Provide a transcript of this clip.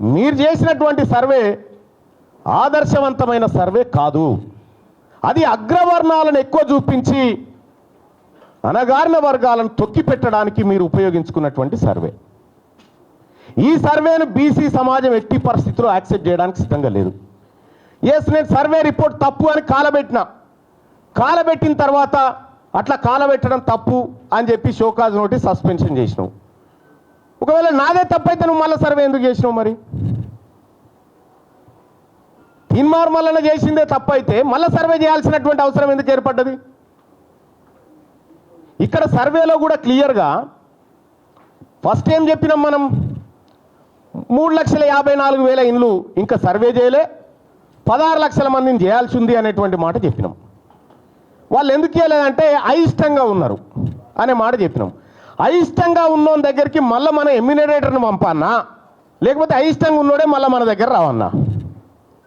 మీరు చేసినటువంటి సర్వే ఆదర్శవంతమైన సర్వే కాదు. అది అగ్రవర్ణాలను ఎక్కువ చూపించి అణగారిన వర్గాలను తొక్కి పెట్టడానికి మీరు ఉపయోగించుకున్నటువంటి సర్వే. ఈ సర్వేను బీసీ సమాజం ఎట్టి పరిస్థితుల్లో యాక్సెప్ట్ చేయడానికి సిద్ధంగా లేదు. ఎస్, నేను సర్వే రిపోర్ట్ తప్పు అని కాలబెట్టిన తర్వాత అట్లా కాలబెట్టడం తప్పు అని చెప్పి షోకాజ్ నోటీస్ సస్పెన్షన్ చేసినావు. ఒకవేళ నాదే తప్పైతే నువ్వు మళ్ళీ సర్వే ఎందుకు చేసినావు? మరి తీన్మార్మల్లన చేసిందే తప్పైతే మళ్ళీ సర్వే చేయాల్సినటువంటి అవసరం ఎందుకు ఏర్పడ్డది? ఇక్కడ సర్వేలో కూడా క్లియర్గా ఫస్ట్ ఏం చెప్పినాం మనం, 3,54,000 ఇండ్లు ఇంకా సర్వే చేయలే, 16 లక్షల మందిని చేయాల్సి ఉంది అనేటువంటి మాట చెప్పినాం. వాళ్ళు ఎందుకు చేయలేదంటే అయిష్టంగా ఉన్నారు అనే మాట చెప్పినాం. అయిష్టంగా ఉన్నోని దగ్గరికి మళ్ళీ మన ఎమ్యూనరేటర్ని పంపన్నా, లేకపోతే అయిష్టంగా ఉన్నోడే మళ్ళీ మన దగ్గర రావన్నా?